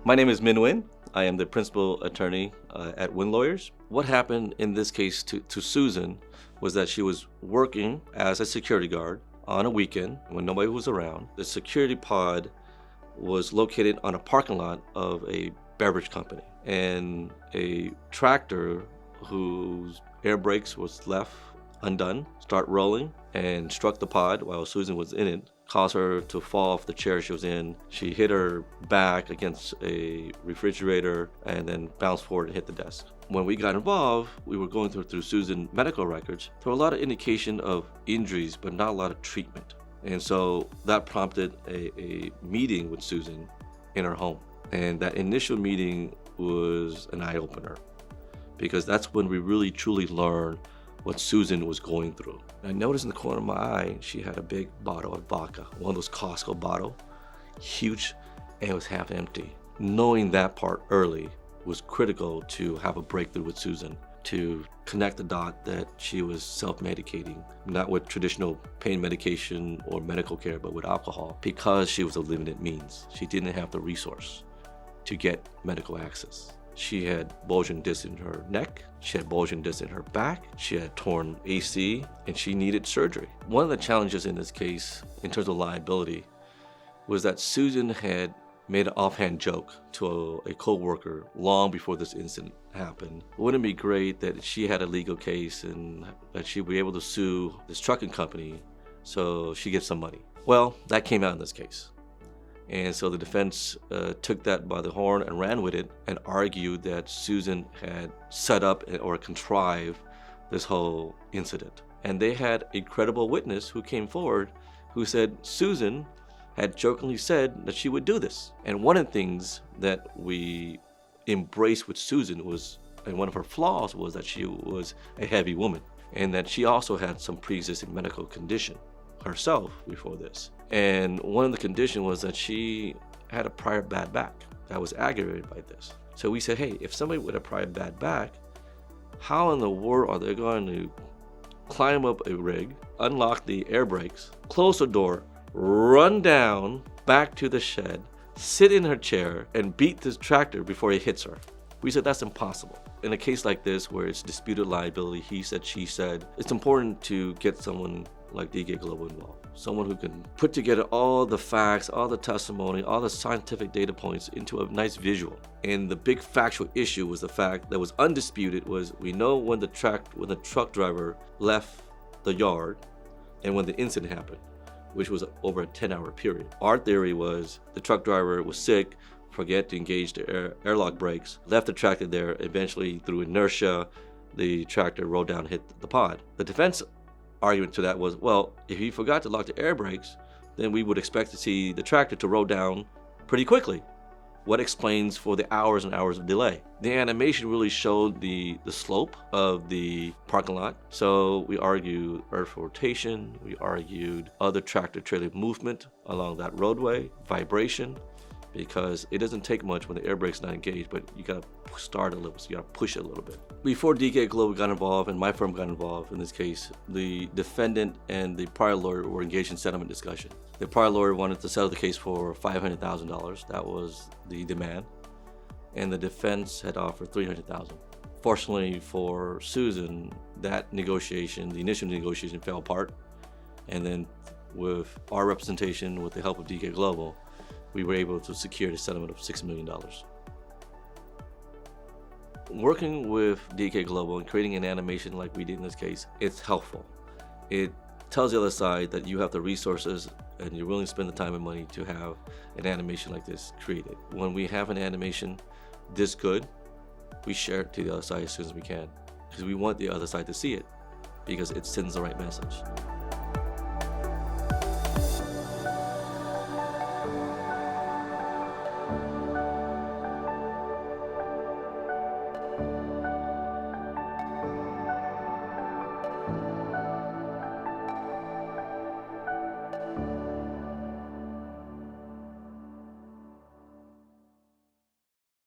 My name is Min Nguyen. I am the principal attorney at Win Lawyers. What happened in this case to Susan was that she was working as a security guard on a weekend when nobody was around. The security pod was located on a parking lot of a beverage company, and a tractor whose air brakes was left undone start rolling and struck the pod while Susan was in it, caused her to fall off the chair she was in. She hit her back against a refrigerator and then bounced forward and hit the desk. When we got involved, we were going through Susan's medical records. There were a lot of indication of injuries, but not a lot of treatment. And so that prompted a meeting with Susan in her home. And that initial meeting was an eye-opener, because that's when we really truly learned what Susan was going through. I noticed in the corner of my eye, she had a big bottle of vodka, one of those Costco bottles, huge, and it was half empty. Knowing that part early was critical to have a breakthrough with Susan, to connect the dot that she was self-medicating, not with traditional pain medication or medical care, but with alcohol, because she was of limited means. She didn't have the resource to get medical access. She had bulging discs in her neck, she had bulging discs in her back, she had torn AC, and she needed surgery. One of the challenges in this case, in terms of liability, was that Susan had made an offhand joke to a co-worker long before this incident happened. Wouldn't it be great that she had a legal case and that she'd be able to sue this trucking company so she gets some money? Well, that came out in this case. And so the defense took that by the horn and ran with it and argued that Susan had set up or contrived this whole incident. And they had a credible witness who came forward who said Susan had jokingly said that she would do this. And one of the things that we embraced with Susan was, and one of her flaws was that she was a heavy woman, and that she also had some pre-existing medical condition herself before this. And one of the conditions was that she had a prior bad back that was aggravated by this. So we said, hey, if somebody with a prior bad back, how in the world are they going to climb up a rig, unlock the air brakes, close the door, run down back to the shed, sit in her chair, and beat this tractor before it hits her? We said that's impossible. In a case like this where it's disputed liability, he said, she said, it's important to get someone like DK Global involved. Someone who can put together all the facts, all the testimony, all the scientific data points into a nice visual. And the big factual issue was the fact that was undisputed was we know when the truck driver left the yard and when the incident happened, which was over a 10-hour period. Our theory was the truck driver was sick, forget to engage the airlock brakes, left the tractor there, eventually through inertia, the tractor rolled down and hit the pod. The defense argument to that was, well, if he forgot to lock the air brakes, then we would expect to see the tractor to roll down pretty quickly. What explains for the hours and hours of delay? The animation really showed the slope of the parking lot. So we argued earth rotation, we argued other tractor trailer movement along that roadway, vibration, because it doesn't take much when the air brake's not engaged, but you gotta start a little, so you gotta push it a little bit. Before DK Global got involved and my firm got involved in this case, the defendant and the prior lawyer were engaged in settlement discussion. The prior lawyer wanted to settle the case for $500,000. That was the demand. And the defense had offered $300,000. Fortunately for Susan, that negotiation, the initial negotiation fell apart. And then with our representation, with the help of DK Global, we were able to secure the settlement of $6 million. Working with DK Global and creating an animation like we did in this case, it's helpful. It tells the other side that you have the resources and you're willing to spend the time and money to have an animation like this created. When we have an animation this good, we share it to the other side as soon as we can, because we want the other side to see it, because it sends the right message.